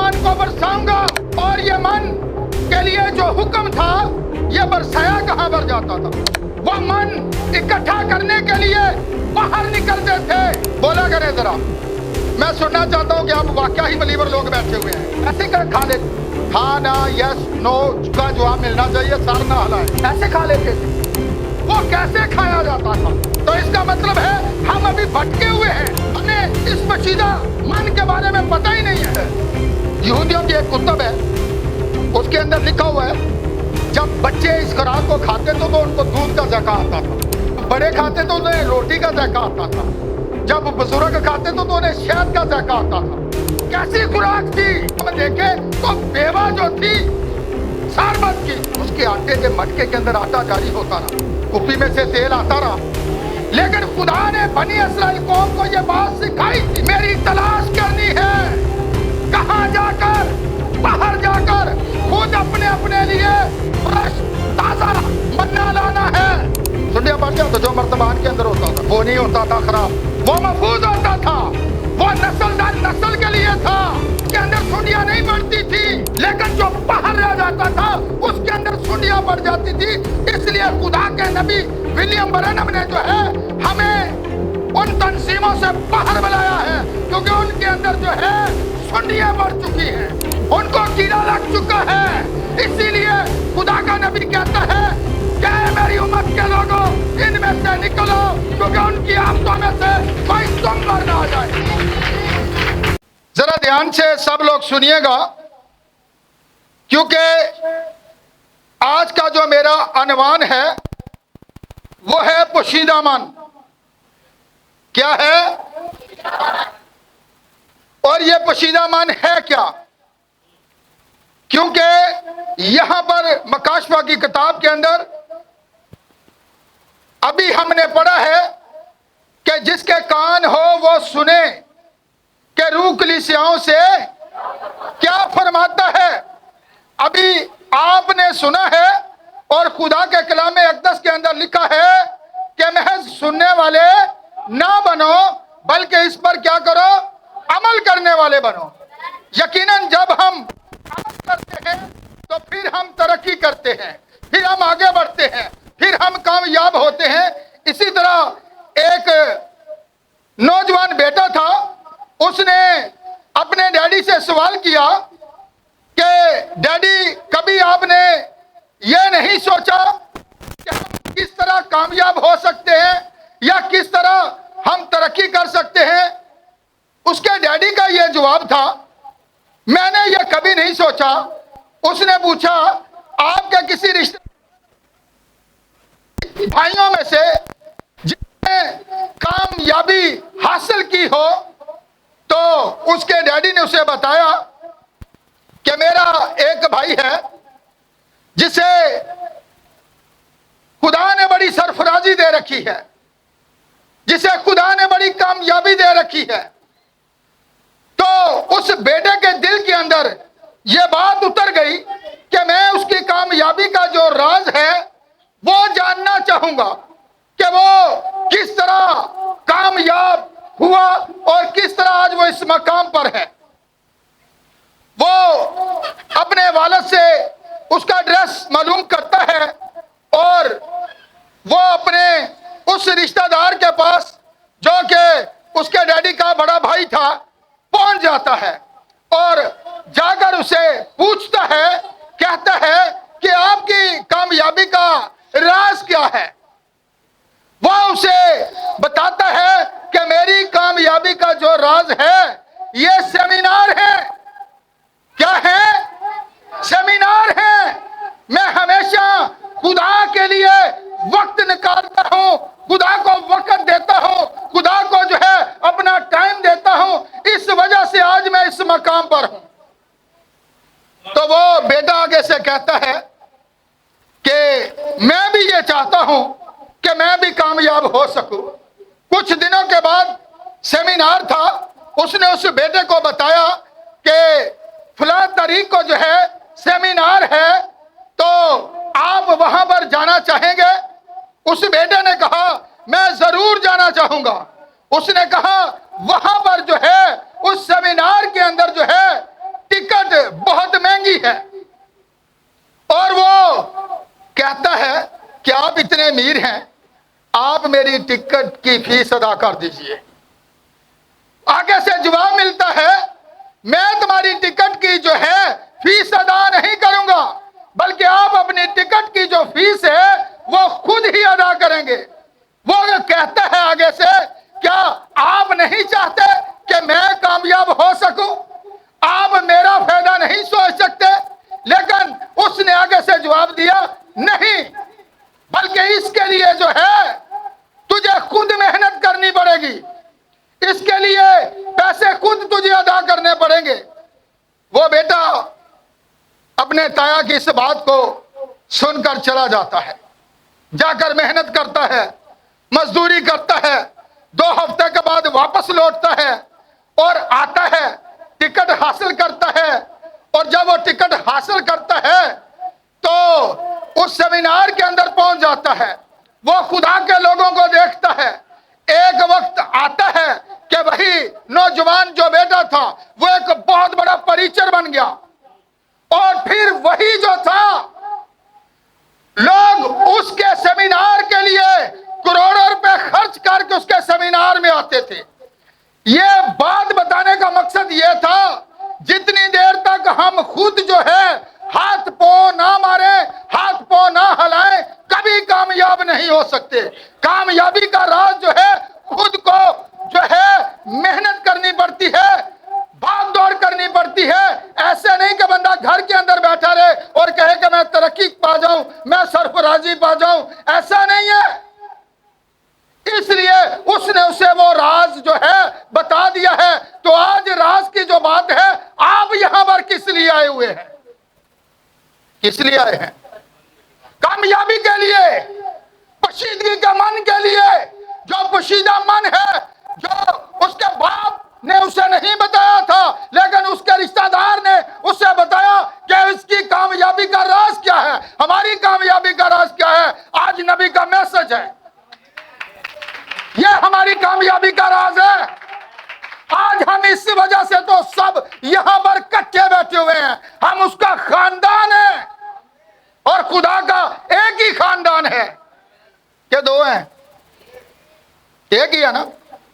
आसमान को बरसाऊंगा, और ये मन के लिए जो हुक्म था ये बरसाया कहां पर जाता था। वो मन इकट्ठा करने के लिए बाहर निकलते थे। बोला करें जरा, मैं सुनना चाहता हूं कि आप वाकया ही बलीवर लोग बैठे हुए हैं। ऐसे कर खा लेते, हाँ ना यस नो का जवाब मिलना चाहिए, सर ना हलाए, ऐसे खा लेते थे। वो कैसे खाया जाता था? तो इसका मतलब है हम अभी भटके हुए हैं, हमें इस पशीदा मन के बारे में पता ही नहीं है। यहूदियों की एक कुतुब है, उसके अंदर लिखा हुआ है जब बच्चे इस खुराक को खाते तो उनको दूध का ज़ायका आता था, बड़े खाते तो उन्हें रोटी का ज़ायका आता था, जब बुजुर्ग खाते तो उन्हें शहद का ज़ायका आता था। कैसी खुराक थी? हम देखें तो बेवा जो थी सारबत की, उसके आटे के मटके के अंदर आटा जारी होता रहा, कुप्पी में से तेल आता रहा, लेकिन खुदा ने बनी इस्राएल कौम को ये बात सिखाई, मेरी तलाश करनी है, कहां जाकर, बाहर जाकर खुद अपने अपने लिए फ्रेश ताजा मन्ना लाना है। सुनिया पड़ गया तो जो मर्तबान के अंदर होता था वो नहीं होता था खराब, वो महफूज होता था, वो नस्ल दर नस्ल के लिए था, उसके अंदर सुंडियां नहीं बढ़ती थी, लेकिन जो बाहर रह जाता था उसके अंदर सुंडियां बढ़ जाती थी। इसलिए खुदा के नबी विलियम ब्रैनम ने जो है हमें उन तंजीमों से बाहर बुलाया है, क्योंकि उनके अंदर जो है सुंडियां बढ़ चुकी हैं, उनको कीड़ा लग चुका है। इसीलिए खुदा का नबी कहता है कि मेरी उम्मत के लोगों इनमें से निकलो, क्योंकि उनकी आंतों में से कोई तुम पर ना आ जाए। जरा ध्यान से सब लोग सुनिएगा, क्योंकि आज का जो मेरा अनवान है वो है पोशीदा मन। क्या है? और ये पोशीदा मन है क्या? क्योंकि यहां पर मकाशवा की किताब के अंदर अभी हमने पढ़ा है कि जिसके कान हो वो सुने कि रूह कलीसियाओं से क्या फरमाता है। अभी आपने सुना है और खुदा के कलाम अक़दस के अंदर लिखा है कि महज सुनने वाले ना बनो, बल्कि इस पर क्या करो, अमल करने वाले बनो। यकीनन जब हम अमल करते हैं तो फिर हम तरक्की करते हैं, फिर हम आगे बढ़ते हैं, फिर हम कामयाब होते हैं। इसी तरह एक नौजवान बेटा था, उसने अपने डैडी से सवाल किया कि डैडी कभी आपने ये नहीं सोचा कि हम किस तरह कामयाब हो सकते हैं या किस तरह हम तरक्की कर सकते हैं? उसके डैडी का यह जवाब था, मैंने ये कभी नहीं सोचा। उसने पूछा, आपके किसी रिश्ते भाइयों में से जिसने कामयाबी हासिल की हो? तो उसके डैडी ने उसे बताया कि मेरा एक भाई है जिसे खुदा ने बड़ी सरफराजी दे रखी है, जिसे खुदा ने बड़ी कामयाबी दे रखी है। तो उस बेटे के दिल के अंदर यह बात उतर गई कि मैं उसकी कामयाबी का जो राज है वो जानना चाहूंगा कि वो किस तरह कामयाब हुआ और किस तरह आज वो इस मकाम पर है। वो अपने वालिद से उसका एड्रेस मालूम करता है और वो अपने उस रिश्तेदार के पास जो कि उसके डैडी का बड़ा भाई था पहुंच जाता है और जाकर उसे पूछता है, कहता है कि आपकी कामयाबी का राज क्या है? वो उसे बताता है कि मेरी कामयाबी का जो राज है ये सेमिनार है। क्या है? सेमिनार है। मैं हमेशा खुदा के लिए वक्त निकालता हूं, खुदा को वक्त देता हूं, खुदा को जो है अपना टाइम देता हूं। इस वजह से आज मैं इस मकाम पर हूं। तो वो बेटा आगे से कहता है कि मैं भी ये चाहता हूं कि मैं भी कामयाब हो सकूं। कुछ दिनों के बाद सेमिनार था, उसने उस बेटे को बताया कि फलां तारीख को जो है सेमिनार है, तो आप वहां पर जाना चाहेंगे? उस बेटे ने कहा, मैं जरूर जाना चाहूंगा। उसने कहा, वहां पर जो है उस सेमिनार के अंदर जो है टिकट امیر ہیں, آپ میری ٹکٹ کی فیس ادا کر دیجئے. آگے سے جواب ملتا ہے میں تمہاری ٹکٹ کی جو ہے فیس ادا نہیں کروں گا, بلکہ آپ اپنی ٹکٹ کی جو فیس ہے وہ خود ہی ادا کریں گے. وہ کہتا ہے آگے سے, کیا آپ نہیں چاہتے کہ میں کامیاب ہو سکوں؟ آپ میرا فائدہ نہیں سوچ سکتے؟ لیکن اس نے آگے سے جواب دیا, نہیں, بلکہ اس کے لیے جو ہے تجھے خود محنت کرنی پڑے گی, اس کے لیے پیسے خود تجھے ادا کرنے پڑیں گے. وہ بیٹا اپنے تایا کی اس بات کو سن کر چلا جاتا ہے, جا کر محنت کرتا ہے, مزدوری کرتا ہے, 2 ہفتے کے بعد واپس لوٹتا ہے اور آتا ہے, ٹکٹ حاصل کرتا ہے. اور جب وہ ٹکٹ حاصل کرتا ہے تو اس سیمینار کے اندر پہنچ جاتا ہے, وہ خدا کے لوگوں کو دیکھتا ہے. ایک وقت آتا ہے کہ وہی نوجوان جو بیٹا تھا وہ ایک بہت بڑا پریچر بن گیا, اور پھر وہی جو تھا لوگ اس کے سیمینار کے لیے کروڑوں روپے خرچ کر کے اس کے سیمینار میں آتے تھے. یہ بات بتانے کا مقصد یہ تھا, جتنی دیر تک ہم خود جو ہے ہاتھ پاؤں نہ ماریں, ہاتھ پاؤں نہ ہلائیں, کبھی کامیاب نہیں ہو سکتے. کامیابی کا راز جو ہے خود کو جو ہے محنت کرنی پڑتی ہے, بھاگ دوڑ کرنی پڑتی ہے. ایسے نہیں کہ بندہ گھر کے اندر بیٹھا رہے اور کہے کہ میں ترقی پا جاؤں, میں سرفرازی پا جاؤں, ایسا نہیں ہے. اس لیے اس نے اسے وہ راز جو ہے بتا دیا ہے. تو آج راز کی جو بات ہے, آپ یہاں پر کس لیے آئے ہوئے ہیں؟ کس لیے آئے ہیں؟ کامیابی کے لیے, پشیدگی کے من کے لیے. جو پشیدہ من ہے, جو اس کے باپ نے اسے نہیں بتایا تھا لیکن اس کے رشتہ دار نے اسے بتایا کہ اس کی کامیابی کا راز کیا ہے, ہماری کامیابی کا راز کیا ہے. آج نبی کا میسج ہے, یہ ہماری کامیابی کا راز ہے. آج ہم اس وجہ سے تو سب یہاں پر کٹھے بیٹھے ہوئے ہیں. ہم اس کا خاندان ہیں اور خدا کا ایک ہی خاندان ہے کہ 2 ہیں؟ ایک ہی ہے نا.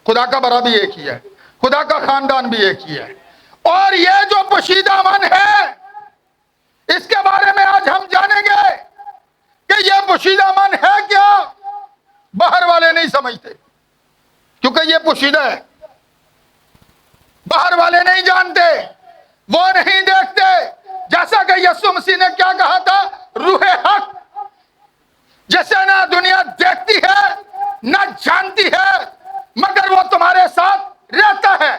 خدا کا بڑا بھی ایک ہی ہے, خدا کا خاندان بھی ایک ہی ہے. اور یہ جو پوشیدہ من ہے, اس کے بارے میں آج ہم جانیں گے کہ یہ پوشیدہ من ہے کیا. باہر والے نہیں سمجھتے کیونکہ یہ پوشیدہ ہے, باہر والے نہیں جانتے, وہ نہیں دیکھتے. جیسا کہ یسوع مسیح نے کیا کہا تھا, روح حق جسے نہ دنیا دیکھتی ہے نہ جانتی ہے مگر وہ تمہارے ساتھ رہتا ہے.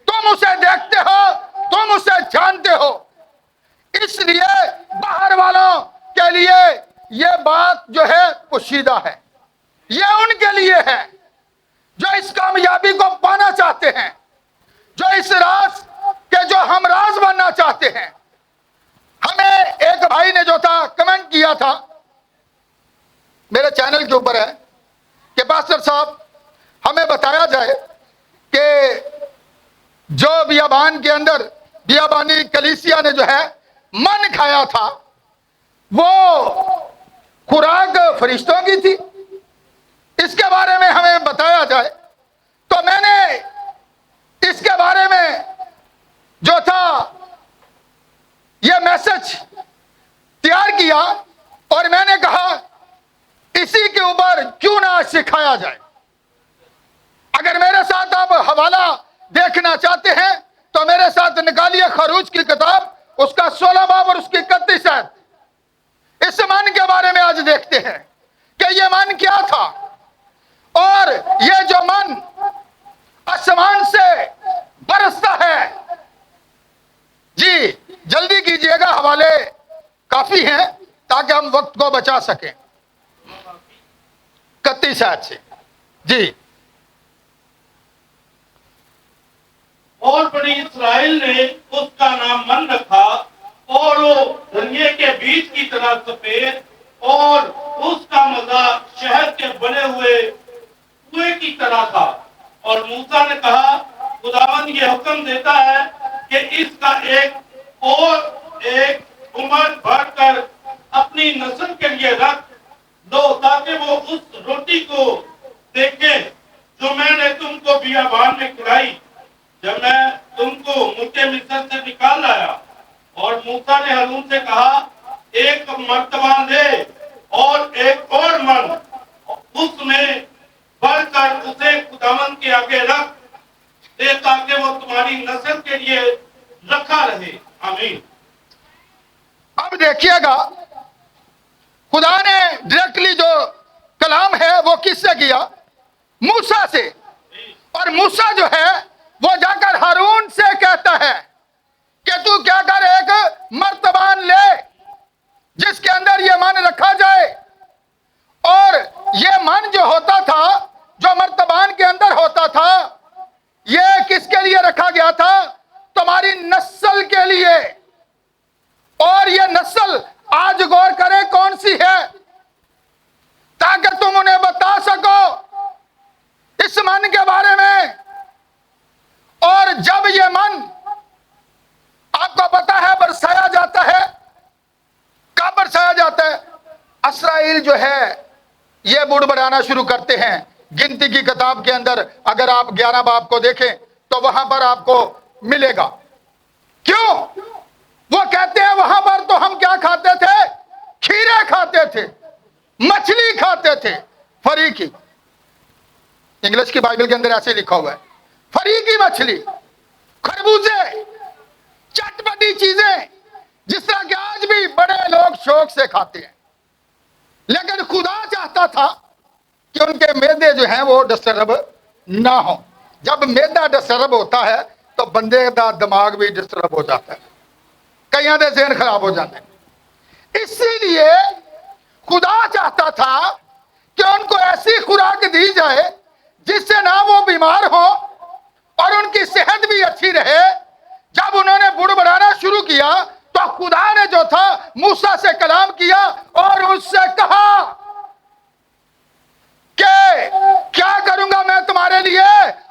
تم اسے دیکھتے ہو, تم اسے جانتے ہو. اس لیے باہر والوں کے لیے یہ بات جو ہے پوشیدہ ہے. یہ ان کے لیے ہے جو اس کامیابی کو پانا چاہتے ہیں, جو اس راز کے جو ہم راز بننا چاہتے ہیں. ہمیں ایک بھائی نے جو تھا کمنٹ کیا تھا, میرے چینل کے اوپر ہے, کہ پاسٹر صاحب ہمیں بتایا جائے کہ جو بیابان کے اندر بیابانی کلیسیا نے جو ہے من کھایا تھا وہ خوراک فرشتوں کی تھی, اس کے بارے میں ہمیں بتایا جائے. تو میں نے اس کے بارے میں جو تھا یہ میسج تیار کیا اور میں نے کہا اسی کے اوپر کیوں نہ سکھایا جائے. اگر میرے ساتھ آپ حوالہ دیکھنا چاہتے ہیں تو میرے ساتھ نکالیے خروج کی کتاب, اس کا 16 باب اور اس کی 31 آیت. اس من کے بارے میں آج دیکھتے ہیں کہ یہ من کیا تھا, اور یہ جو من آسمان سے برستا ہے. جی جلدی کیجئے گا, حوالے کافی ہیں تاکہ ہم وقت کو بچا سکیں. 31 آیت سے جی. اور بنی اسرائیل نے اس کا نام من رکھا, اور وہ دھنیے کے بیج کی طرح سفید, اور اس کا مزہ شہد کے بنے ہوئے کنویں کی طرح تھا. اور موسیٰ نے کہا خداوند یہ حکم دیتا ہے کہ اس کا ایک عمر بھر کر اپنی نسل کے لیے رکھ دو تاکہ وہ रोटी को देखे जो मैंने तुमको बियाबान में खिलाई, जब मैं तुमको मुझे मिस्र से निकाल लाया। और मूसा ने हारून से कहा, एक मर्तबा दे और एक और मन उसमें बढ़कर उसे खुदावंद के आगे रख दे, ताकि वो तुम्हारी नस्ल के लिए रखा रहे। आमीन। अब देखिएगा, खुदा ने डायरेक्टली जो कलाम है वो किससे किया? मूसा से। और मूसा जो है वो जाकर हारून से कहता है कि तू क्या कर, एक मर्तबान ले जिसके अंदर ये मन रखा जाए। और ये मन जो होता था, जो मर्तबान के अंदर होता था, ये किसके लिए रखा गया था? तुम्हारी नस्ल के लिए। और ये नस्ल आज गौर करें कौन सी है, ताकि तुम उन्हें बता सको इस मन के बारे में। और जब ये मन आपको पता है बरसाया जाता है, कब बरसाया जाता है? इस्राएल जो है ये बुड़बड़ाना शुरू करते हैं। गिनती की किताब के अंदर अगर आप 11 बाब को देखें तो वहां पर आपको मिलेगा। क्यों? वो कहते हैं वहां पर तो हम क्या खाते थे? खीरे खाते थे, मछली खाते थे, फरीकी। इंग्लिश की बाइबल के अंदर ऐसे लिखा हुआ है, फरीकी मछली, खरबूजे, चटपटी चीजें, जिस तरह के आज भी बड़े लोग शौक से खाते हैं। लेकिन खुदा चाहता था कि उनके मैदे जो हैं वो डिस्टर्ब ना हो। जब मैदा डिस्टर्ब होता है तो बंदे का दिमाग भी डिस्टर्ब हो जाता है, कईयां दे ज़हन खराब हो जाते हैं। इसीलिए खुदा चाहता था कि उनको ऐसी खुराक दी जाए जिससे ना वो बीमार हो और उनकी सेहत भी अच्छी रहे। जब उन्होंने बुड़बड़ाना शुरू किया तो खुदा ने जो था मूसा से कलाम किया और उससे कहा कि क्या करूंगा मैं तुम्हारे लिए?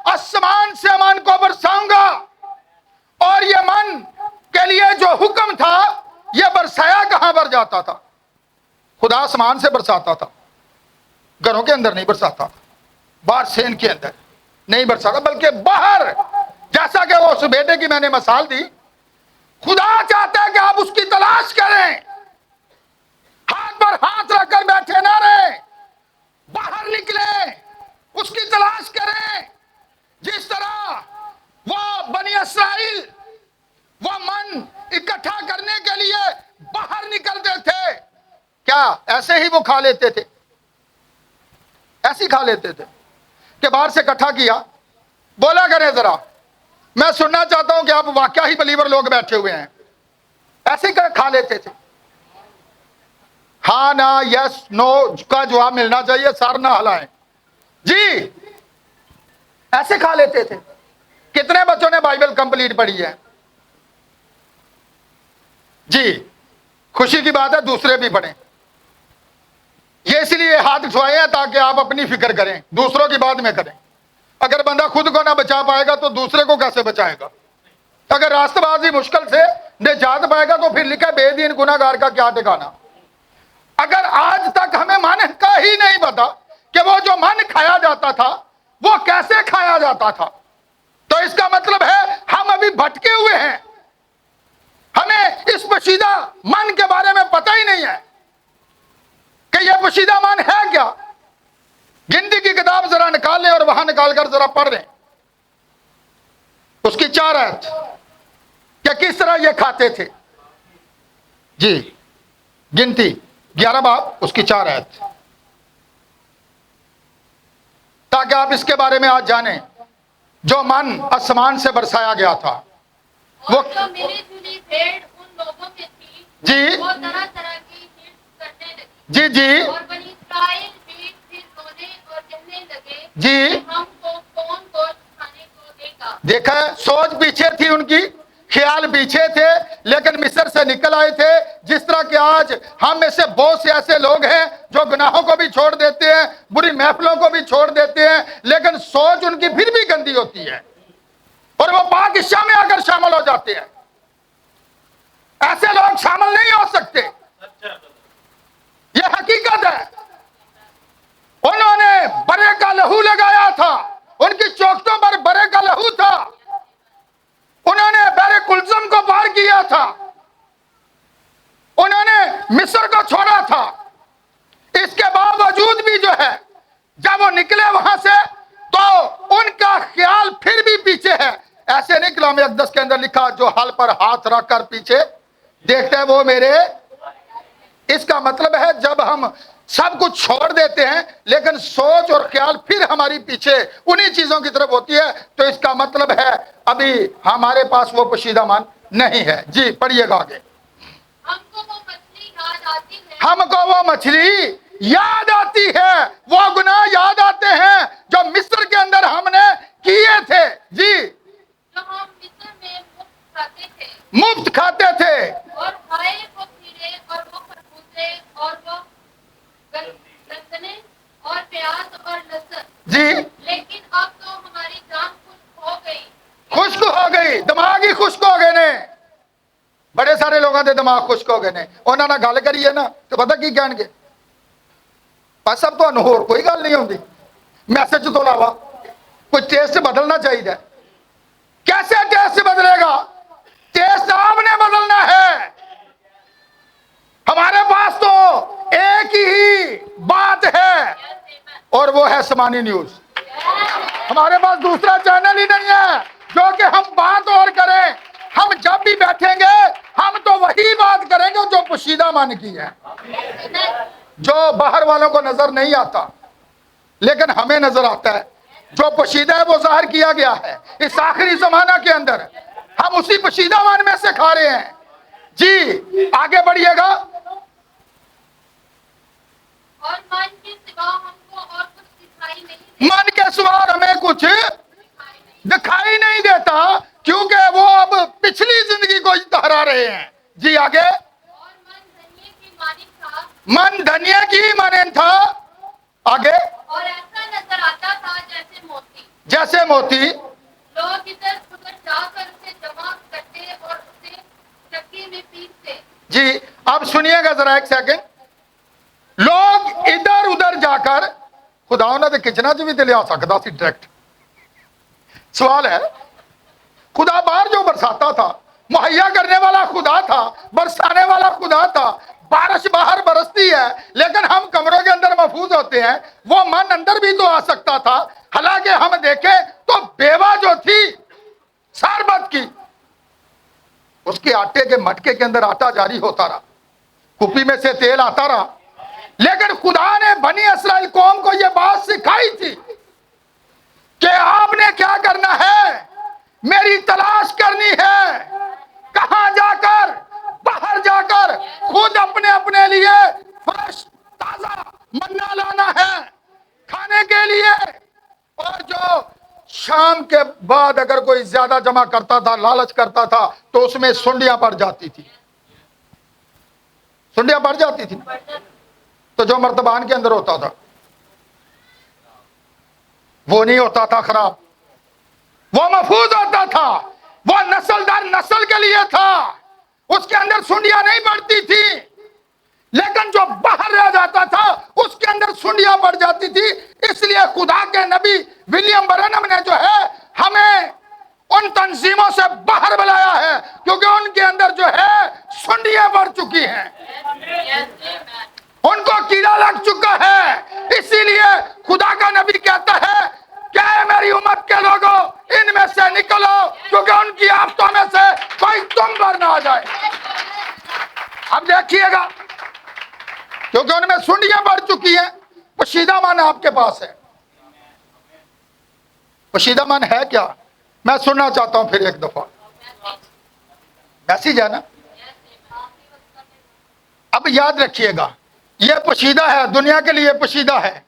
आसमान से मन को बरसाऊंगा। और ये मन के लिए जो हुक्म था ये बरसाया कहां पर जाता था? खुदा आसमान से बरसाता था, घरों के अंदर नहीं बरसाता था, बाहर सेन के अंदर नहीं बरसाता, बल्कि बाहर। जैसा कि वो उस बेटे की मैंने मिसाल दी, खुदा चाहता है कि आप उसकी तलाश करें, हाथ पर हाथ रखकर बैठे ना रहे, बाहर निकले, उसकी तलाश करें। जिस तरह वो बनी इस्राएल वो मन इकट्ठा करने के लिए बाहर निकलते थे, क्या ऐसे ही वो खा लेते थे? ऐसे ही खा लेते थे कि बाहर से इकट्ठा किया? बोला करें जरा, मैं सुनना चाहता हूं कि आप वाकया ही बलीवर लोग बैठे हुए हैं, ऐसे ही खा लेते थे? हाँ ना, यस नो का जवाब मिलना चाहिए, सर ना हिलाएं जी। ऐसे खा लेते थे। कितने बच्चों ने बाइबल कंप्लीट पढ़ी है जी? खुशी की बात है, दूसरे भी पढ़ें। ये इसलिए हाथ उठाए हैं ताकि आप अपनी फिक्र करें, दूसरों की बात में करें। अगर बंदा खुद को ना बचा पाएगा तो दूसरे को कैसे बचाएगा? अगर रास्तबाजी मुश्किल से निजात पाएगा तो फिर लिखा बेदीन गुनाहगार का क्या ठिकाना। अगर आज तक हमें मन का ही नहीं पता कि वो जो मन खाया जाता था वो कैसे खाया जाता था, तो इसका मतलब है हम अभी भटके हुए हैं। हमें इस पोशीदा मन के बारे में पता ही नहीं है कि यह पोशीदा मन है क्या। गिनती की किताब जरा निकाल लें और वहां निकालकर जरा पढ़ लें उसकी 4 आयत कि किस तरह ये खाते थे जी। गिनती 11 बाब उसकी 4 आयत, ताकि आप इसके बारे में आज जानें। जो मन आसमान से बरसाया गया था वो जो मिली-जुली भेड़ उन लोगों में थी जी वो तरह तरह की हिर्स करने लगी। जी जी और बनी इस्राएल भी फिर रोने और कहने लगे जी। कि हमको कौन गोश्त खाने को देगा। देखा, सोच पीछे थी उनकी, ख्याल पीछे थे, लेकिन मिस्र से निकल आए थे। जिस तरह के आज हम में से बहुत से ऐसे लोग हैं जो गुनाहों को भी छोड़ देते हैं, बुरी महफिलों को भी छोड़ देते हैं, लेकिन सोच उनकी फिर भी गंदी होती है और वो पाक इशा में आकर शामिल हो जाते हैं। ऐसे लोग शामिल नहीं हो सकते, ये हकीकत है। उन्होंने लहू लगाया था, उनकी चौखटों पर बरे का लहू था, उन्होंने बरे कुलसम को पार किया था, उन्होंने मिस्र को छोड़ा था। इसके बावजूद भी जो है जब वो निकले वहां से तो उनका ख्याल फिर भी पीछे है। ऐसे नहीं कलाम अक़दस के अंदर लिखा जो हल पर हाथ रख कर पीछे देखते हैं वो मेरे। इसका मतलब है जब हम सब कुछ छोड़ देते हैं लेकिन सोच और ख्याल फिर हमारी पीछे उन्हीं चीजों की तरफ होती है, तो इसका मतलब है अभी हमारे पास वो पोशीदामान नहीं है। जी पढ़िएगा आगे। हमको वो मछली याद आती है, हमको वो मछली याद आती है, वो गुनाह याद आते हैं जो मिस्र के अंदर हमने किए थे। जी जो हम मिस्र में मुफ्त खाते थे, मुफ्त खाते थे, और खाए वो कीड़े और वो खरबूजे और वो गंदने और प्याज और लहसुन। जी लेकिन अब तो हमारी जान खुश्क हो गई। खुश्क हो गई, दिमाग ही खुश्क हो गए ने। बड़े सारे लोगों के दिमाग खुश्क हो गए ने। उन्होंने गल करिए ना तो पता की कहणगे, बस अब तो होर कोई गल नहीं होंगी, मैसेज तो इलावा कोई टेस्ट बदलना चाहिए। कैसे टेस्ट बदलेगा? टेस्ट आपने बदलना है। हमारे पास तो एक ही बात है और वो है समानी न्यूज। हमारे पास दूसरा चैनल ही नहीं है जो कि हम बात और करें। हम जब भी बैठेंगे हम तो वही बात करेंगे जो पोशीदा मन की है, जो बाहर वालों को नजर नहीं आता लेकिन हमें नजर आता है। जो पोशीदा है वो जाहिर किया गया है इस आखिरी जमाना के अंदर, हम उसी पोशीदा मान में से खा रहे हैं। जी आगे बढ़िएगा। और मन के सिवा हमको और कुछ दिखाई नहीं मन के सिवा हमें कुछ दिखाई नहीं देता क्योंकि वो अब पिछली जिंदगी को दोहरा रहे हैं। जी आगे। और मन धनिये की मानी था, मन धनिया की माने था। आगे। और ऐसा नजर आता था जैसे मोती। जैसे मोती। लोग इधर उधर जाकर उसे जमा करते और उसे चक्की में पीसते। जी अब सुनिएगा जरा एक सेकंड। लोग इधर उधर जाकर खुदा उन्होंने किचना च भी तो लिया सकता सी डायरेक्ट। सवाल है खुदा बाहर जो बरसाता था, मुहैया करने वाला खुदा था, बरसाने वाला खुदा था। बारिश बाहर बरसती है लेकिन हम कमरों के अंदर महफूज होते हैं। वो मन अंदर भी तो आ सकता था। हालांकि हम देखें तो बेवा जो थी सरबत की, उसके आटे के मटके के अंदर आटा जारी होता रहा, कुपी में से तेल आता रहा, लेकिन खुदा ने बनी इस्राएल कौम को यह बात सिखाई थी कि आपने क्या करना है, मेरी तलाश करनी है। कहां जाकर? बाहर जाकर खुद अपने अपने लिए फ्रेश ताजा मन्ना लाना है खाने के लिए। और जो शाम के बाद अगर कोई ज्यादा जमा करता था, लालच करता था, तो उसमें सुंडियां पड़ जाती थी। सुंडियां पड़ जाती थी तो जो मर्तबान के अंदर होता था वो नहीं होता था खराब, वो महफूज होता था, वो नस्ल दर नस्ल के लिए था। उसके अंदर सुंडियां नहीं पड़ती थी, लेकिन जो बाहर रह जाता था उसके अंदर सुंडियां पड़ जाती थी। इसलिए खुदा के नबी विलियम ब्रैनम ने जो है हमें उन तंजीमों से बाहर बुलाया है क्योंकि उनके अंदर जो है सुंडियां पड़ चुकी हैं, उनको कीड़ा लग चुका है। इसीलिए खुदा का नबी कहता है क्या है मेरी उम्मत के लोगों, इनमें से निकलो क्योंकि उनकी आफतों में से कोई तुम पर ना आ जाए। अब देखिएगा क्योंकि उनमें सुंडियां बढ़ चुकी हैं। पोशीदा मन आपके पास है। पोशीदा मन है क्या? मैं सुनना चाहता हूं फिर एक दफा। मैसेज है ना? अब याद रखिएगा ये पोशीदा है, दुनिया के लिए पोशीदा है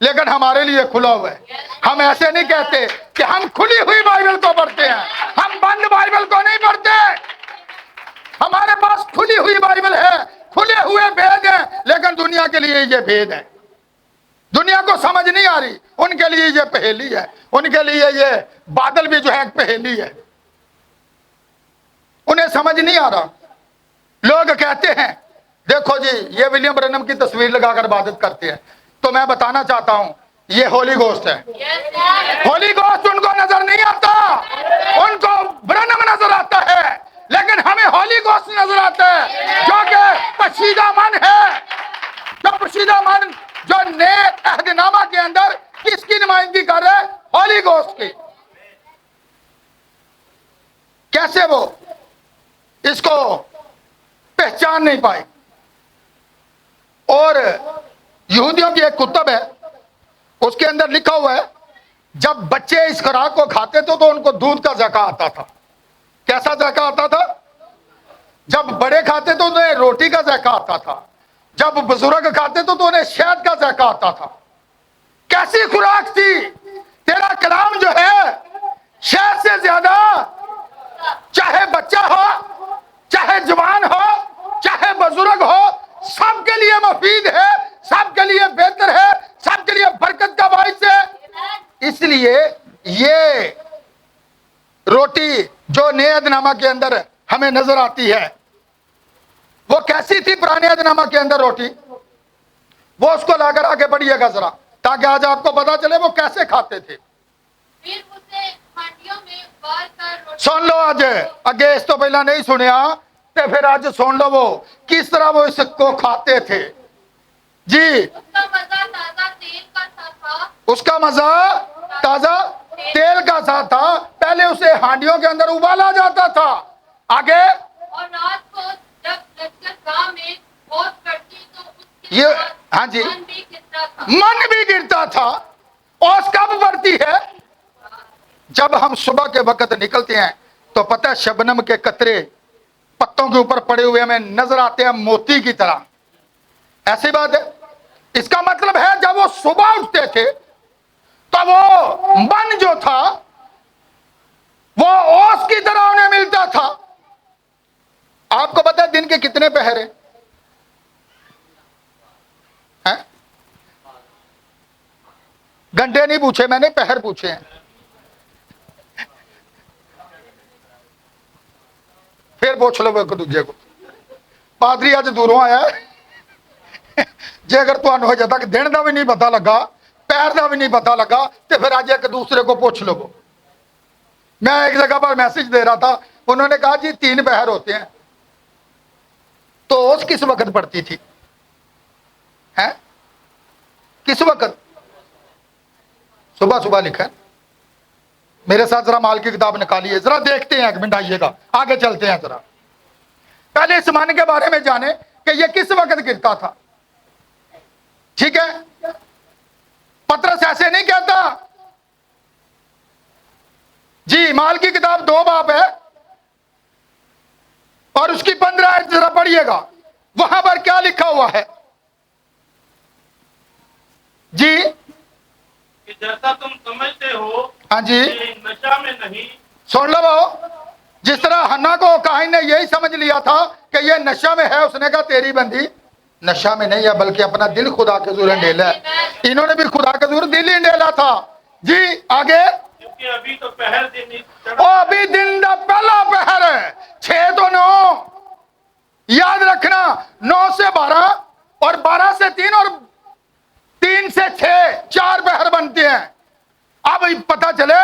लेकिन हमारे लिए खुला हुआ है। हम ऐसे नहीं कहते कि हम खुली हुई बाइबल को पढ़ते हैं, हम बंद बाइबल को नहीं पढ़ते। हमारे पास खुली हुई बाइबल है, खुले हुए भेद हैं, लेकिन दुनिया के लिए ये भेद है। दुनिया को समझ नहीं आ रही, उनके लिए ये पहेली है, उनके लिए ये बादल भी जो है पहेली है, उन्हें समझ नहीं आ रहा। लोग कहते हैं देखो जी ये विलियम ब्रैनम की तस्वीर लगाकर इबादत करते हैं, तो मैं बताना चाहता हूं ये होली गोस्ट है। होली गोस्ट उनको नजर नहीं आता, उनको ब्रह्म नजर आता है, लेकिन हमें होली गोस्ट नजर आता है जो कि पशीदा मन है। जो पशीदा मन जो नए अहदनामा के अंदर किसकी नुमाइंदगी कर रहे हैं? होली गोस्ट की। कैसे वो इसको पहचान नहीं पाए? और यहूदियों की एक कुतब है, उसके अंदर लिखा हुआ है जब बच्चे इस खुराक को खाते थे तो उनको दूध का ज़का आता था। कैसा ज़का आता था? जब बड़े खाते तो उन्हें रोटी का ज़का आता था, जब बुजुर्ग खाते तो उन्हें शहद का ज़का आता था। कैसी खुराक थी? तेरा कलाम जो है शहद से ज्यादा, चाहे बच्चा हो, चाहे जवान हो, चाहे बुजुर्ग हो, सबके लिए मुफीद है, सबके लिए बेहतर है, सबके लिए बरकत का बाइस है। इसलिए ये रोटी जो नए अहदनामा के अंदर हमें नजर आती है, वो कैसी थी पुराने अहदनामा के अंदर रोटी? वो उसको लाकर आगे बढ़िएगा जरा, ताकि आज आपको पता चले वो कैसे खाते थे। फिर उसे हांडियों में उबाल कर रोटी सुन लो, आज अगे इस तो पहला नहीं सुनिया, तो फिर आज सुन लो वो किस तरह वो इसको खाते थे जी। उसका मजा ताजा तेल का सा था। उसका मजा ताजा तेल का सा था। पहले उसे हांडियों के अंदर उबाला जाता था। आगे और रात को जब लश्कर गांव में ओस पड़ती तो उसके ये बाद हाँ जी, मन भी गिरता था। मन भी गिरता था। ओस कब पड़ती है? जब हम सुबह के वक्त निकलते हैं तो पता है शबनम के कतरे पत्तों के ऊपर पड़े हुए हमें नजर आते हैं मोती की तरह। ऐसी बात है। इसका मतलब है जब वो सुबह उठते थे तो वो मन जो था वो ओस की तरह उन्हें मिलता था। आपको पता है दिन के कितने पहर हैं? घंटे नहीं पूछे मैंने, पहर पूछे हैं। फिर पूछ लो एक दूजे को। पादरी अज दूरों आया जे अगर तुहानू अजे तक दिन का भी नहीं पता लगा, पैर का भी नहीं पता लगा, तो फिर अज एक दूसरे को पूछ लो। मैं एक जगह पर मैसेज दे रहा था, उन्होंने कहा जी 3 पहर होते हैं। तो ओस किस वक्त पड़ती थी? हैं किस वक्त? सुबह सुबह लिखा है। मेरे साथ जरा माल की किताब निकालिए, जरा देखते हैं, एक मिनट आइएगा, आगे चलते हैं जरा। पहले इस मन के बारे में जाने कि ये किस वक्त गिरता था। ठीक है, पत्रस ऐसे नहीं कहता जी। माल की किताब 2 बाब है और उसकी 15 आयत जरा पढ़िएगा, वहां पर क्या लिखा हुआ है जी। कि जैसा तुम समझते हो हाँ जी, कि नशा में नहीं। सुन लो वो, जिस तरह हन्ना को काहिन ने यही समझ लिया था कि ये नशा में है, उसने कहा तेरी बंदी नशा में नहीं है बल्कि अपना दिल खुदा के ज़ूर ढेला है। इन्होंने भी खुदा के ज़ूर दिल ही ढेला था जी। आगे, क्योंकि अभी तो पहर दिन ओ अभी दिन का पहला पहर है। 6 तो 9 याद रखना, 9 से 12 और 12 से 3 और 3 से 6, 4 पहर बनते हैं। अब पता चले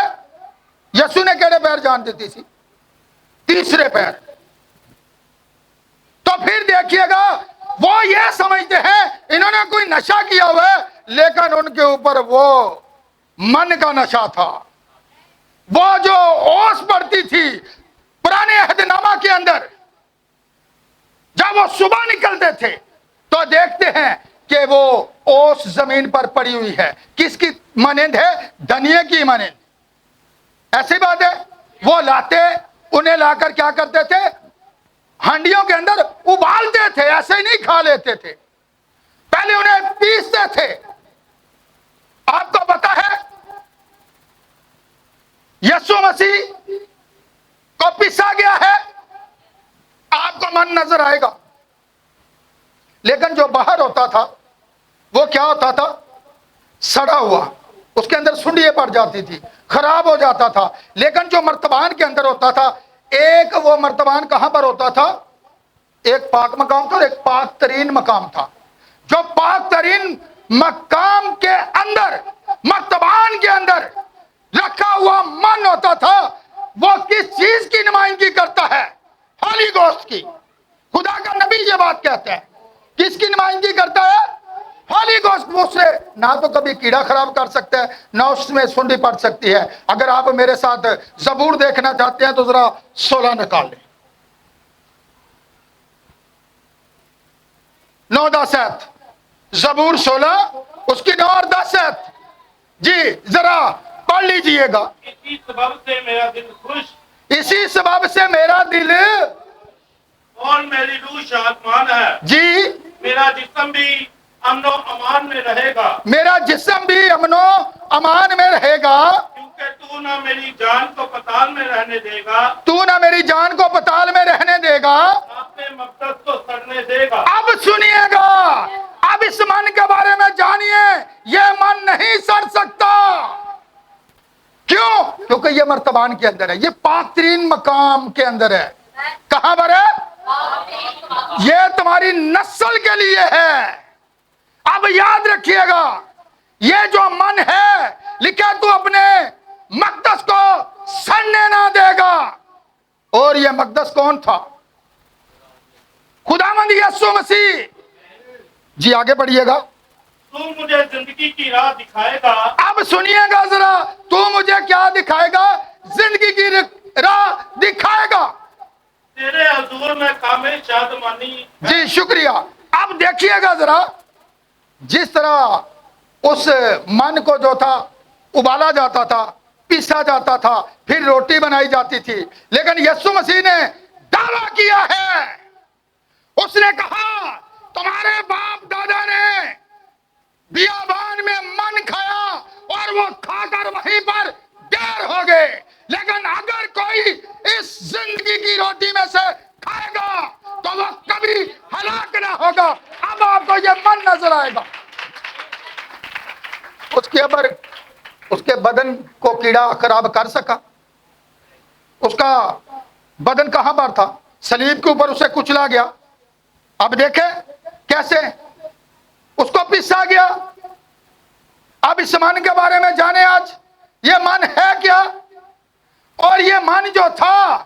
यसु ने केड़े पैर जान देती थी? तीसरे पैर। तो फिर देखिएगा वो ये समझते हैं इन्होंने कोई नशा किया हुआ है, लेकिन उनके ऊपर वो मन का नशा था। वो जो ओस पड़ती थी पुराने अहदनामा के अंदर, जब वो सुबह निकलते थे तो देखते हैं कि वो ओस जमीन पर पड़ी हुई है। किसकी मानंद है? धनिये की मानंद। ऐसी बात है। वो लाते, उन्हें लाकर क्या करते थे? हांडियों के अंदर उबालते थे, ऐसे ही नहीं खा लेते थे। पहले उन्हें पीसते थे। आपको पता है यीशु मसीह को पीसा गया है, आपको मन नजर आएगा। लेकिन जो बाहर होता था वो क्या होता था? सड़ा हुआ, उसके अंदर सुंडियां पड़ जाती थी, खराब हो जाता था। लेकिन जो मर्तबान के अंदर होता था, एक वो मर्तबान कहां पर होता था? एक पाक मकाम था और एक पाक तरीन मकाम था। जो पाक तरीन मकाम के अंदर मर्तबान के अंदर रखा हुआ मन होता था, वो किस चीज की नुमाइंदगी करता है? होली गोश्त की। खुदा का नबी ये बात कहता है, किसकी नुमाइंदगी करता है? होली गोश्त। उससे ना तो कभी कीड़ा खराब कर सकता है, ना उसमें सुंडी पड़ सकती है। अगर आप मेरे साथ जबूर देखना चाहते हैं तो जरा 16 निकाल लें, 9-10 आयत, जबूर 16 उसकी 9 और 10 आयत। जी जरा पढ़ लीजिएगा। इसी सबब से मेरा दिल खुश इसी सबब से मेरा दिल और मेरी रूह शादमान है। जी मेरा जिस्म भी अमनो अमान में रहेगा, मेरा जिस्म भी अमनो अमान में रहेगा, क्योंकि तू ना मेरी जान को पताल में रहने देगा, तू ना मेरी जान को पताल में रहने देगा, अपने मकसद को सड़ने देगा। अब सुनिएगा, अब इस मन के बारे में जानिए, ये मन नहीं सड़ सकता। क्यों? क्योंकि ये मर्तबान के अंदर है, ये पाक तरीन मकाम के अंदर है। कहां पर है? ये तुम्हारी नस्ल के लिए है। अब याद रखिएगा, ये जो मन है, लिखा तू अपने मकदस को सड़ने ना देगा। और ये मकदस कौन था? खुदावंद यीशु मसीह। जी आगे बढ़िएगा। तू मुझे जिंदगी की राह दिखाएगा। अब सुनिएगा जरा, तू मुझे क्या दिखाएगा? जिंदगी की राह दिखाएगा। तेरे हजूर में कामिल शादमानी। जी शुक्रिया। अब देखिएगा जरा, जिस तरह उस मन को जो था उबाला जाता था, पीसा जाता था, फिर रोटी बनाई जाती थी, लेकिन यीशु मसीह ने दावा किया है, उसने कहा तुम्हारे बाप दादा ने बियाबान में मन खाया और वो खाकर वहीं पर ढेर हो गए, लेकिन अगर कोई इस जिंदगी की रोटी में से खाएगा तो वो कभी हलाक ना होगा। अब आपको ये मन नजर आएगा। उसके बदन को कीड़ा खराब कर सका? उसका बदन कहां पर था? सलीब के ऊपर उसे कुचला गया। अब देखे कैसे उसको पिसा गया। अब इस मन के बारे में जाने आज, ये मन है क्या? और ये मन जो था,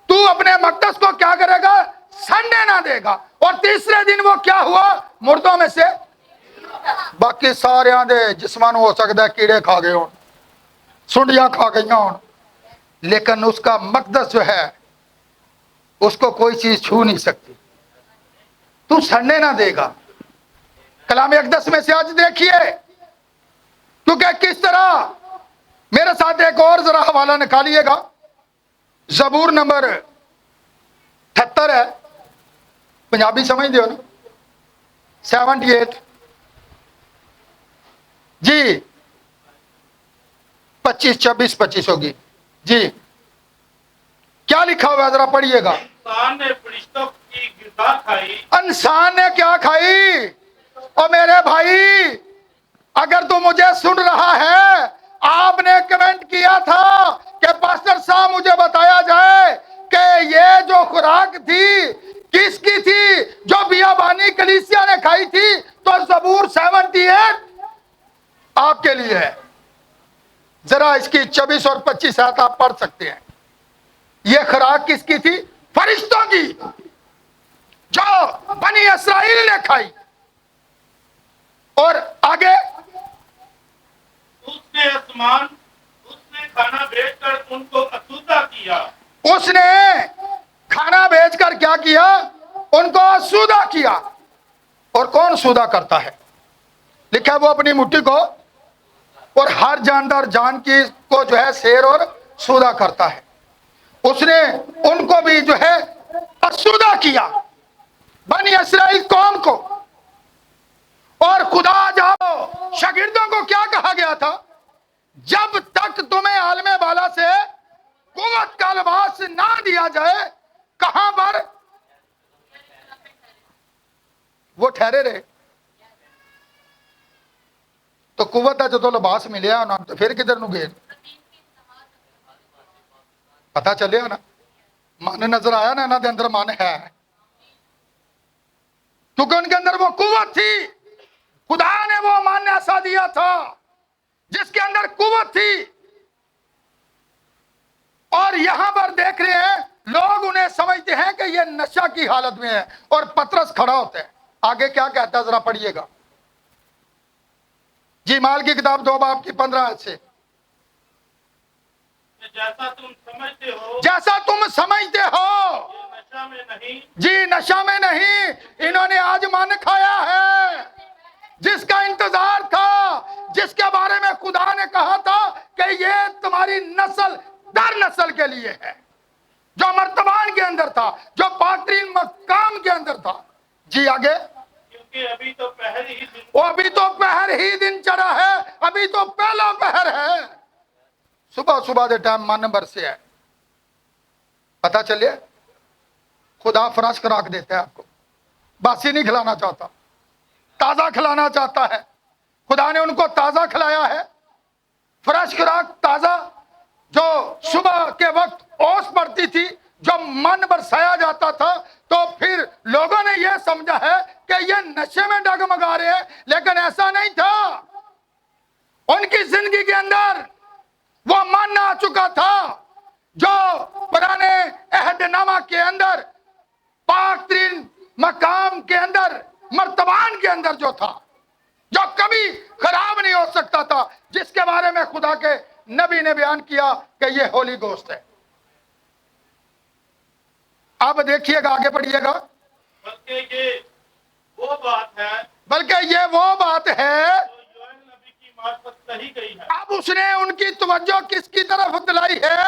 तू अपने मकदस को क्या करेगा? सड़ने ना देगा। और तीसरे दिन वो क्या हुआ? मुर्दों में से बाकी सारे दे जिस्मान हो सकता है कीड़े खा गए हो, सुंडियां खा गई हो, लेकिन उसका मकदस जो है उसको कोई चीज छू नहीं सकती। तू सड़ने ना देगा। कलाम अक़दस में से आज देखिए, क्योंकि किस तरह, मेरे साथ एक और जरा हवाला निकालिएगा। जबूर नंबर 78 है, पंजाबी समझ दियो ना, 78 जी, 25, 26, 25 होगी जी। क्या लिखा हुआ है जरा पढ़िएगा। इंसान ने फरिश्तों की गिज़ा खाई। इंसान ने क्या खाई? और मेरे भाई, अगर तू मुझे सुन रहा है, आपने कमेंट किया था कि पास्टर साहब मुझे बताया जाए कि ये जो खुराक थी किसकी थी, जो बियाबानी कलीसिया ने खाई थी। तो जबूर 78 आपके लिए है। जरा इसकी 24 और 25 आयत आप पढ़ सकते हैं। ये खुराक किसकी थी? फरिश्तों की, जो बनी इस्राएल ने खाई। और आगे उसने खाना बेचकर उनको असूदा किया। उसने खाना बेचकर क्या किया? उनको असूदा किया। और कौन सूदा करता है? लिखा है वो अपनी मुट्ठी को और हर जानदार जान की को जो है शेर और सूदा करता है। उसने उनको भी जो है असूदा किया, बनी इस्राएल कौम को। और खुदा जाओ, शागिर्दों को क्या कहा गया था? जब तक तुम्हें आलमे बाला से कुव्वत का लिबास ना दिया जाए, कहां पर वो ठहरे रहे। तो कुव्वत है जो लिबास मिले उन्होंने, तो फिर किधर नु गए? पता चलिया ना, मन नजर आया ना, इन्होंने अंदर मन है, क्योंकि उनके अंदर वो कुव्वत थी। खुदा ने वो मन ऐसा दिया था جس کے اندر قوت تھی. اور یہاں پر دیکھ رہے ہیں لوگ انہیں سمجھتے ہیں کہ یہ نشہ کی حالت میں ہے. اور پترس کھڑا ہوتا ہے. آگے کیا کہتا ہے ذرا پڑھیے گا. جی مال کی کتاب 2 باب کی 15 آیت سے. جیسا تم سمجھتے ہو جیسا تم سمجھتے ہو. یہ نشہ میں نہیں جی نشہ میں نہیں. انہوں نے آج من کھایا ہے جس کا انتظار تھا, جس کے بارے میں خدا نے کہا تھا کہ یہ تمہاری نسل در نسل کے لیے ہے, جو مرتبان کے اندر تھا, جو پاک ترین مقام کے اندر تھا. جی آگے. کیونکہ ابھی تو پہر ہی دن وہ ابھی تو پہر ہی دن چڑھا ہے, ابھی تو پہلا پہر ہے. صبح صبح دے ٹائم من برسے ہے. پتہ چلے خدا فریش خوراک دیتا ہے آپ کو, باسی نہیں کھلانا چاہتا, تازہ کھلانا چاہتا ہے. خدا نے ان کو تازہ کھلایا ہے, فریش خوراک تازہ, جو صبح کے وقت اوس پڑتی تھی, جو من برسایا جاتا تھا. تو پھر لوگوں نے یہ سمجھا ہے کہ یہ نشے میں ڈگمگا رہے ہیں, لیکن ایسا نہیں تھا. ان کی زندگی کے اندر وہ من آ چکا تھا جو پرانے عہد نامہ کے اندر, پاک ترین مقام کے اندر, مرتبان کے اندر جو تھا, جو کبھی خراب نہیں ہو سکتا تھا, جس کے بارے میں خدا کے نبی نے بیان کیا کہ یہ ہولی گوشت ہے. آپ دیکھیے گا, آگے پڑھیے گا. بلکہ یہ وہ بات ہے بلکہ یہ وہ بات ہے, جو یوئیل نبی کی معرفت کہی گئی ہے. اب اس نے ان کی توجہ کس کی طرف دلائی ہے؟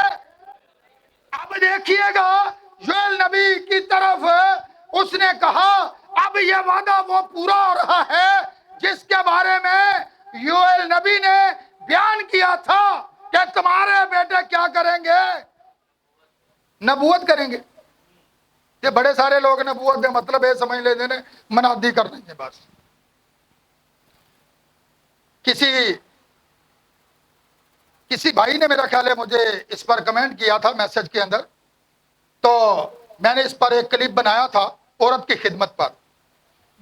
اب دیکھیے گا یوئیل نبی کی طرف. اس نے کہا اب یہ وعدہ وہ پورا ہو رہا ہے جس کے بارے میں یوئیل نبی نے بیان کیا تھا کہ تمہارے بیٹے کیا کریں گے؟ نبوت کریں گے. یہ بڑے سارے لوگ نبوت دے مطلب ہے سمجھ لیتے ہیں منادی کر رہے ہیں. بس کسی بھائی نے میرا خیال ہے مجھے اس پر کمنٹ کیا تھا میسج کے اندر, تو میں نے اس پر ایک کلپ بنایا تھا عورت کی خدمت پر.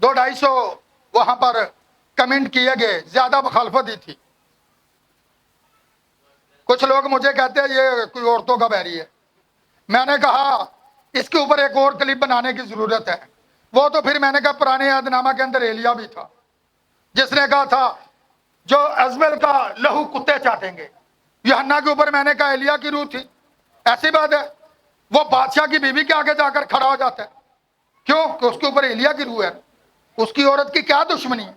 200-250 وہاں پر کمنٹ کیے گئے, زیادہ مخالفت ہی تھی. کچھ لوگ مجھے کہتے ہیں یہ کوئی عورتوں کا بحری ہے. میں نے کہا اس کے اوپر ایک اور کلپ بنانے کی ضرورت ہے. وہ تو پھر میں نے کہا پرانے عہد نامہ کے اندر ایلیا بھی تھا جس نے کہا تھا جو ازبل کا لہو کتے چاٹیں گے. یوحنا کے اوپر میں نے کہا ایلیا کی روح تھی. ایسی بات ہے, وہ بادشاہ کی بیوی کے آگے جا کر کھڑا ہو جاتا ہے. کیوں؟ کہ اس کے اوپر ایلیا کی روح ہے. اس کی عورت کی کیا دشمنی ہے؟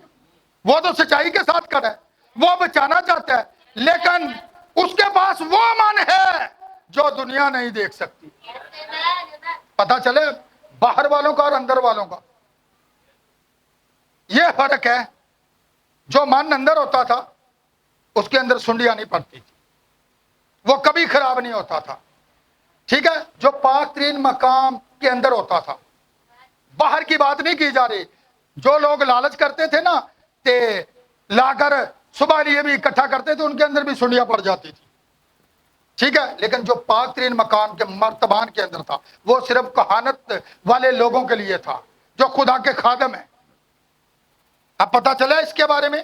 وہ تو سچائی کے ساتھ کھڑا ہے, وہ بچانا چاہتا ہے, لیکن اس کے پاس وہ من ہے جو دنیا نہیں دیکھ سکتی. پتا چلے باہر والوں کا اور اندر والوں کا یہ فرق ہے. جو من اندر ہوتا تھا اس کے اندر سنڈیاں نہیں پڑتی تھی, وہ کبھی خراب نہیں ہوتا تھا. ٹھیک ہے, جو پاک ترین مقام کے اندر ہوتا تھا. باہر کی بات نہیں کی جا رہی. جو لوگ لالچ کرتے تھے نا, تے لا کر صبح لیے بھی اکٹھا کرتے تھے, ان کے اندر بھی سنڈیاں پڑ جاتی تھی. ٹھیک ہے, لیکن جو پاک ترین مقام کے مرتبان کے اندر تھا وہ صرف کہانت والے لوگوں کے لیے تھا جو خدا کے خادم ہیں. اب پتا چلا اس کے بارے میں.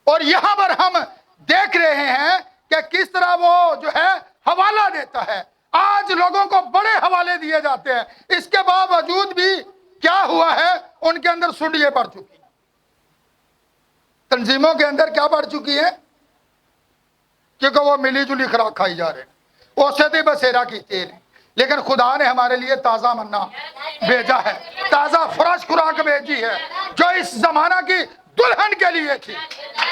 اور یہاں پر ہم دیکھ رہے ہیں کہ کس طرح وہ جو ہے حوالہ دیتا ہے. آج لوگوں کو بڑے حوالے دیے جاتے ہیں, اس کے باوجود بھی کیا ہوا ہے, ان کے اندر سنڈیاں پڑ چکی ہیں. تنظیموں کے اندر کیا پڑ چکی ہیں؟ کیونکہ وہ ملی جلی خوراک کھائی جا رہے ہیں, اوسطی بسیرا کی تیل ہے. لیکن خدا نے ہمارے لیے تازہ منا بھیجا ہے, تازہ فریش خوراک بھیجی ہے جو اس زمانہ کی دلہن کے لیے تھی.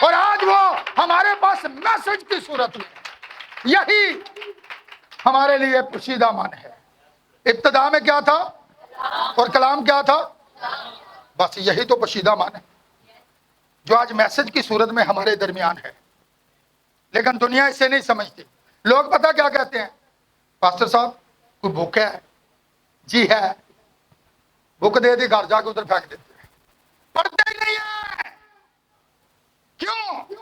اور آج وہ ہمارے پاس میسج کی صورت میں, یہی ہمارے لیے پوشیدہ من ہے. ابتدا میں کیا تھا اور کلام کیا تھا؟ بس یہی تو پوشیدہ من ہے جو آج میسج کی صورت میں ہمارے درمیان ہے. لیکن دنیا اسے نہیں سمجھتی. لوگ پتہ کیا کہتے ہیں؟ پاسٹر صاحب کوئی بھوک ہے؟ جی ہے. بھوک دے دی, گھر جا کے ادھر پھینک دیتے ہیں, پڑھتے ہی نہیں ہیں. کیوں؟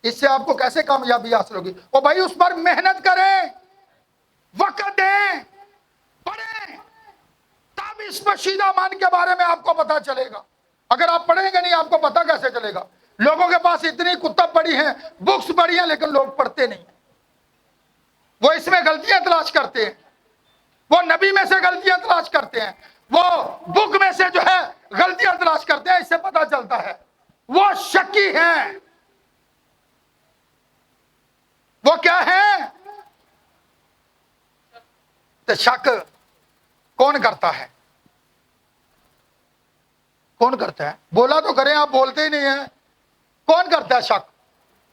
اس سے آپ کو کیسے کامیابی حاصل ہوگی؟ او بھائی اس پر محنت کریں, وقت دیں, پڑھیں, تب اس پوشیدہ من کے بارے میں آپ کو پتا چلے گا. اگر آپ پڑھیں گے نہیں آپ کو پتا کیسے چلے گا؟ लोगों के पास इतनी कुतुब पड़ी हैं, बुक्स पड़ी हैं, लेकिन लोग पढ़ते नहीं। वो इसमें गलतियां तलाश करते हैं, वो नबी में से गलतियां तलाश करते हैं, वो बुक में से जो है गलतियां तलाश करते हैं। इससे पता चलता है वो शक्की हैं। वो क्या है? तो शक कौन करता है? कौन करता है? बोला तो करें, आप बोलते ही नहीं है। कौन करता है शक?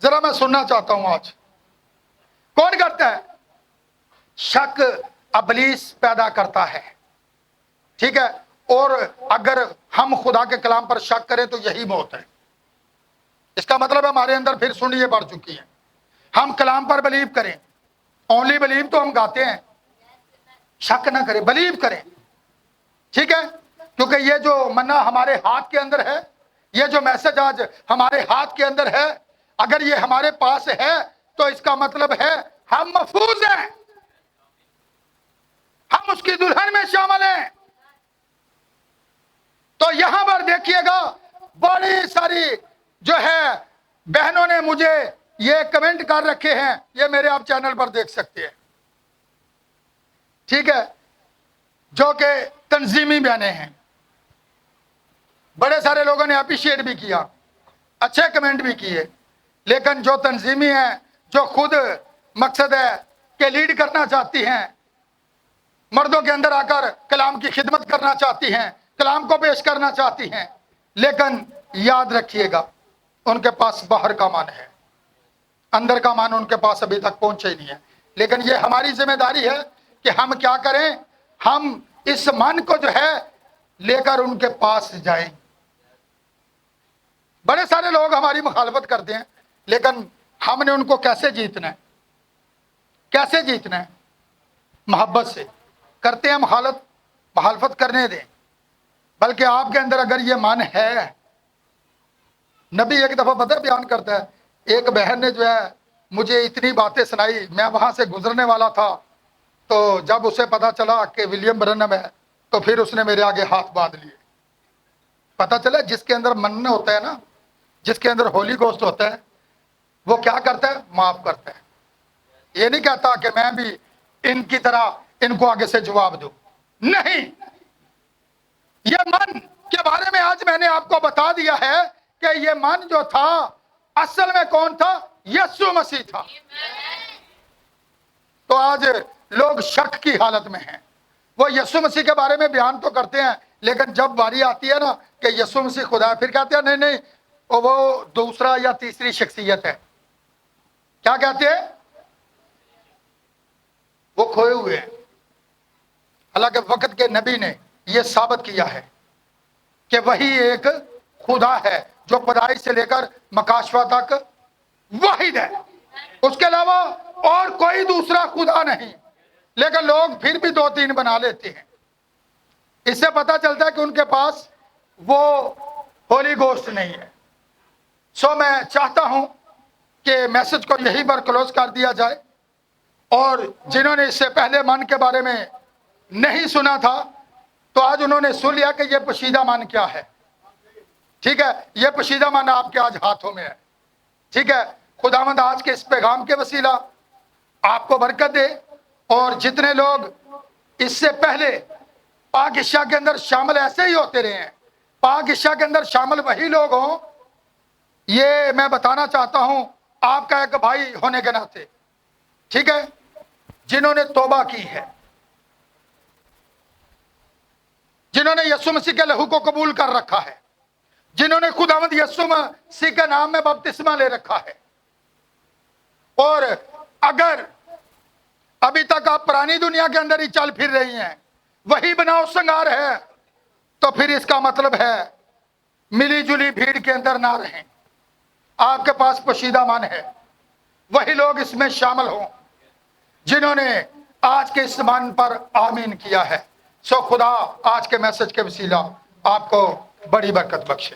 जरा मैं सुनना चाहता हूं आज। कौन करता है शक? इब्लीस पैदा करता है, ठीक है। और अगर हम खुदा के कलाम पर शक करें तो यही मौत है। इसका मतलब हमारे अंदर फिर सुनिए बढ़ चुकी है। हम कलाम पर बिलीव करें, ओनली बिलीव तो हम गाते हैं, शक ना करें, बिलीव करें, ठीक है। क्योंकि ये जो मन्ना हमारे हाथ के अंदर है, ये जो मैसेज आज हमारे हाथ के अंदर है, अगर ये हमारे पास है तो इसका मतलब है हम महफूज हैं, हम उसकी दुल्हन में शामिल हैं। तो यहां पर देखिएगा बड़ी सारी जो है बहनों ने मुझे ये कमेंट कर रखे हैं, ये मेरे आप चैनल पर देख सकते हैं, ठीक है, जो कि तंजीमी बयाने हैं। बड़े सारे लोगों ने अप्रिशिएट भी किया, अच्छे कमेंट भी किए, लेकिन जो तंजीमी है, जो खुद मकसद है कि लीड करना चाहती हैं, मर्दों के अंदर आकर कलाम की खिदमत करना चाहती हैं, कलाम को पेश करना चाहती हैं, लेकिन याद रखिएगा उनके पास बाहर का मान है, अंदर का मान उनके पास अभी तक पहुंचे ही नहीं है। लेकिन ये हमारी जिम्मेदारी है कि हम क्या करें, हम इस मन को जो है लेकर उनके पास जाएं। बड़े सारे लोग हमारी मुखालफत करते हैं, लेकिन हमने उनको कैसे जीतना है? कैसे जीतना है? मोहब्बत से करते हैं मुखालफत करने दें। बल्कि आपके अंदर अगर ये मन है, नबी एक दफा पता बयान करता है, एक बहन ने जो है मुझे इतनी बातें सुनाई, मैं वहां से गुजरने वाला था, तो जब उसे पता चला कि विलियम ब्रनम है तो फिर उसने मेरे आगे हाथ बांध लिए। पता चला जिसके अंदर मन होता है ना, जिसके अंदर होली गोस्ट होता है, वो क्या करता है? माफ करता है। ये नहीं कहता कि मैं भी इनकी तरह इनको आगे से जवाब दूं, नहीं। ये मन के बारे में आज मैंने आपको बता दिया है कि ये मन जो था असल में कौन था? यीशु मसीह था। तो आज लोग शक की हालत में हैं। वो यीशु मसीह के बारे में बयान तो करते हैं, लेकिन जब बारी आती है ना कि यीशु मसीह खुदा है, फिर कहते हैं नहीं नहीं वो दूसरा या तीसरी शख्सियत है। क्या कहते हैं? वो खोए हुए हैं। हालांकि वक्त के नबी ने यह साबित किया है कि वही एक खुदा है जो पैदाइश से लेकर मकाशवा तक वाहिद है, उसके अलावा और कोई दूसरा खुदा नहीं। लेकिन लोग फिर भी दो तीन बना लेते हैं। इससे पता चलता है कि उनके पास वो होली गोस्ट नहीं है। सो मैं चाहता हूं कि मैसेज को यहीं पर क्लोज कर दिया जाए, और जिन्होंने इससे पहले मन के बारे में नहीं सुना था तो आज उन्होंने सुन लिया कि यह पोशीदा मन क्या है, ठीक है। यह पोशीदा मन आपके आज हाथों में है, ठीक है। खुदावंद आज के इस पैगाम के वसीला आपको बरकत दे, और जितने लोग इससे पहले पाक इशा के अंदर शामिल ऐसे ही होते रहे हैं, पाक इशा के अंदर शामिल वही लोग हों, ये मैं बताना चाहता हूं आपका एक भाई होने के नाते, ठीक है, जिन्होंने तौबा की है, जिन्होंने यीशु मसीह के लहू को कबूल कर रखा है, जिन्होंने खुदावंद यीशु मसीह के नाम में बपतिस्मा ले रखा है। और अगर अभी तक आप पुरानी दुनिया के अंदर ही चल फिर रही हैं, वही बनाओ संगार है, तो फिर इसका मतलब है मिली जुली भीड़ के अंदर ना रहें। आपके पास पोशीदा मन है, वही लोग इसमें शामिल हों जिन्होंने आज के इस मन पर आमीन किया है। सो खुदा आज के मैसेज के वसीला आपको बड़ी बरकत बख्शे।